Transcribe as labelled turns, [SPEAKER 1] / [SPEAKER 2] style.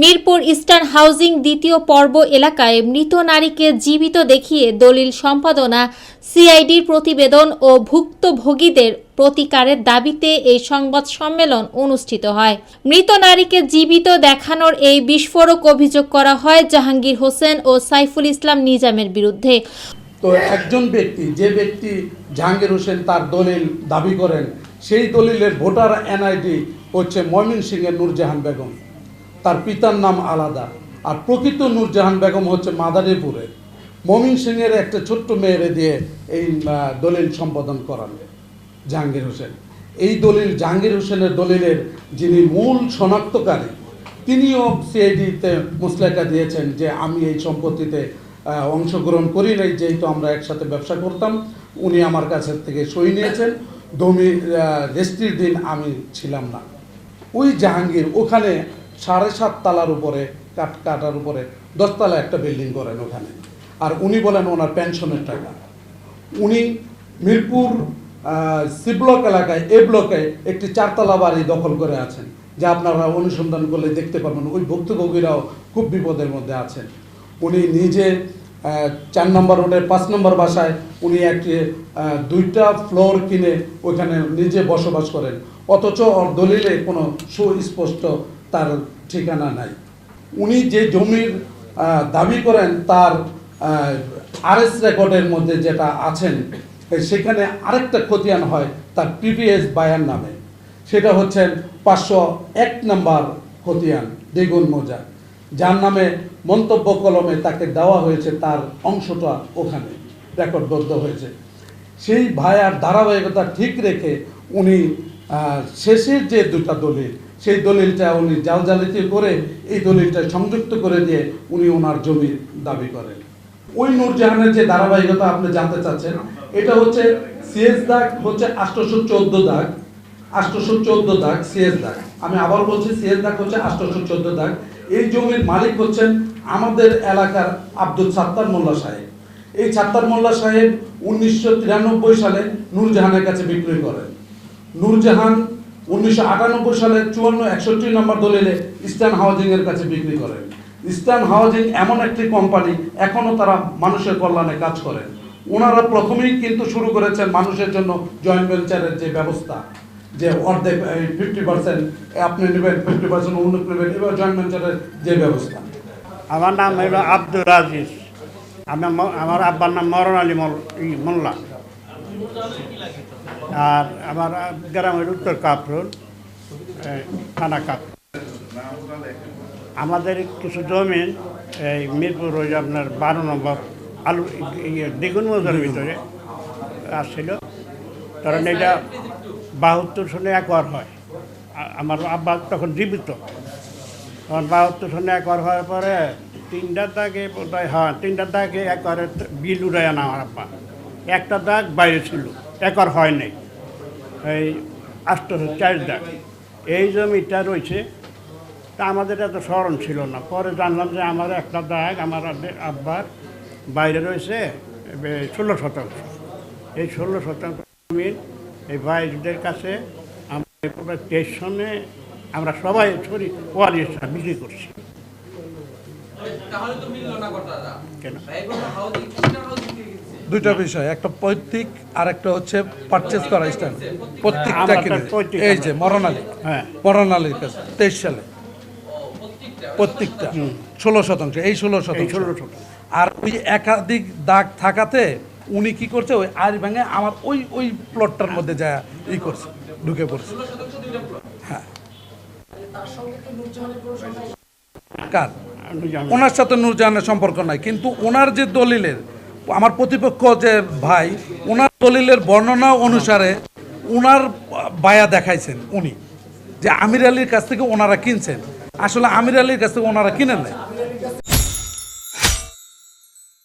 [SPEAKER 1] Mirpur eastern housing দ্বিতীয় পর্ব এলাকায় মৃত নারীকে জীবিত দেখিয়ে দলিল সম্পাদনা, সিআইডির প্রতিবেদন ও ভুক্তভোগীদের প্রতিকারের দাবিতে এই সংবাদ সম্মেলন অনুষ্ঠিত হয়। মৃত নারীকে জীবিত দেখানোর এই বিস্ফোরক অভিযোগ করা হয় জাহাঙ্গীর হোসেন ও সাইফুল ইসলাম নিজামের বিরুদ্ধে।
[SPEAKER 2] তো একজন ব্যক্তি, যে ব্যক্তি জাহাঙ্গীর হোসেন তার দলিল দাবি করেন, সেই দলিলের ভোটার এনআইডি হচ্ছে ময়মনসিংহের নূরজাহান বেগম, তার পিতার নাম আলাদা। আর প্রকৃত নূরজাহান বেগম হচ্ছে মাদারীপুরের। ময়মনসিংহের একটা ছোট্ট মেয়েরে দিয়ে এই দলিল সম্পাদন করান জাহাঙ্গীর হোসেন। এই দলিল জাহাঙ্গীর হোসেনের দলিলের যিনি মূল শনাক্তকারী, তিনিও সিআইডিতে মুসলেকা দিয়েছেন যে আমি এই সম্পত্তিতে অংশগ্রহণ করি নাই, যেহেতু আমরা একসাথে ব্যবসা করতাম। উনি আমার কাছে থেকে সই নিয়েছেন, জমি রেজিস্ট্রির দিন আমি ছিলাম না। ওই জাহাঙ্গীর ওখানে 7.5 তলার উপরে কাটার উপরে 10 তলা একটা বিল্ডিং করেন ওখানে। আর উনি বলেন ওনার পেনশনের টাকা। উনি মিরপুর সি ব্লক এলাকায়, এ ব্লকে একটি 4 তলা বাড়ি দখল করে আছেন, যা আপনারা অনুসন্ধান করলে দেখতে পাবেন। ওই ভুক্তভোগীরাও খুব বিপদের মধ্যে আছেন। উনি নিজে 4 নম্বর রোডের 5 নম্বর বাসায় উনি একটি 2টা ফ্লোর কিনে ওইখানে নিজে বসবাস করেন, অথচ ওর দলিলে কোনো সুস্পষ্ট তার ঠিকানা নাই। উনি যে জমির দাবি করেন তার আরএস রেকর্ডের মধ্যে যেটা আছেন, সেখানে আরেকটা খতিয়ান হয় তার প্রিভিয়াস বায়ার নামে। সেটা হচ্ছেন 501 নম্বর খতিয়ান দ্বিগুণ মৌজা, যার নামে মন্তব্য কলমে তাকে দেওয়া হয়েছে, তার অংশটা ওখানে রেকর্ডবদ্ধ হয়েছে। সেই ভাইয়ার ধারাবাহিকতা ঠিক রেখে উনি শেষের যে 2টা দলিল, সেই দলিলটা উনি জালজালিতি করে এই দলিলটা সংযুক্ত করে দিয়ে উনি ওনার জমি দাবি করেন। ওই নূরজাহানের যে ধারাবাহিকতা আপনি জানতে চাচ্ছেন, এটা হচ্ছে সিএস দাগ হচ্ছে 814 দাগ, 814 দাগ সিএস দাগ। আমি আবার বলছি, সিএস দাগ হচ্ছে 814 দাগ। এই জমির মালিক হচ্ছেন আমাদের এলাকার আব্দুল সাত্তার মোল্লা সাহেব। এই সাত্তার মোল্লা সাহেব 1993 সালে নূরজাহানের কাছে বিক্রি করেন। নূরজাহান 1998 সালে 54-61 নম্বর দলিলে ইস্টার্ন হাউজিং এর কাছে বিক্রি করেন। ইস্টার্ন হাউজিং এমন একটি কোম্পানি, এখনো তারা মানুষের কল্যাণে কাজ করেন। ওনারা প্রথমেই কিন্তু শুরু করেছেন মানুষের জন্য জয়েন্ট ভেঞ্চারের যে ব্যবস্থা, যে অর্ধেক 50% আপনি নেবেন, 50% অন্য নেবেন, এবার জয়েন্ট ভেঞ্চারের যে ব্যবস্থা।
[SPEAKER 3] আমার নাম হলো আব্দুল রাজিজ। আমার আব্বার নাম মরণ আলী মোল্লা। আর আমার গ্রামের উত্তর কাপরুল, থানা কাপরুল। আমাদের কিছু জমিন এই মিরপুর ওই আপনার 12 নম্বর আলু দ্বিগুণ মৌজার ভিতরে আসছিল। কারণ এটা 72 সনে একর হয়। আমার আব্বা তখন জীবিত, তখন 72 সনে একর হওয়ার পরে 3টা দাগে বোধহয়, হ্যাঁ 3টা দাগে একরের বিল উড়ায় আনা আমার আব্বা। একটা দাগ বাইরে ছিল, একর হয় নাই, এই 804 দাগ। এই জমিটা রয়েছে। তা আমাদের এত স্মরণ ছিল না। পরে জানলাম যে আমার একটা দাগ আমার আব্বার বাইরে রয়েছে 16 শতাংশ। এই 16 শতাংশ জমি এই ভাইদের কাছে আমরা 23 সনে আমরা সবাই ছড়ি ওয়ারিশ বিক্রি করছি। কেন?
[SPEAKER 2] 2টা বিষয়, একটা পৈতৃক আর একটা হচ্ছে পারচেজ করা স্ট্যান্ড। প্রত্যেকটা কিনে এই যে মরণ আলী,
[SPEAKER 3] হ্যাঁ
[SPEAKER 2] মরণ আলীর কাছে 23 সালে প্রত্যেকটা 16 শতাংশ। এই 16 শতাংশ। আর ওই একাধিক দাগ থাকাতে উনি কি করছে, ওই আড়ি ভেঙে আমার ওই ওই প্লটটার মধ্যে যায় ই করছে, ঢুকে পড়ছে। হ্যাঁ, কার? ওনার সাথে নূরজাহানের সম্পর্ক নাই, কিন্তু ওনার যে দলিলের, আমার প্রতিপক্ষ যে ভাই, ওনার দলিলের বর্ণনা অনুসারে ওনার বায়া দেখাইছেন উনি, যে আমির আলীর কাছ থেকে ওনারা কিনছেন। আসলে আমির আলীর কাছ থেকে ওনারা কিনেন নাই,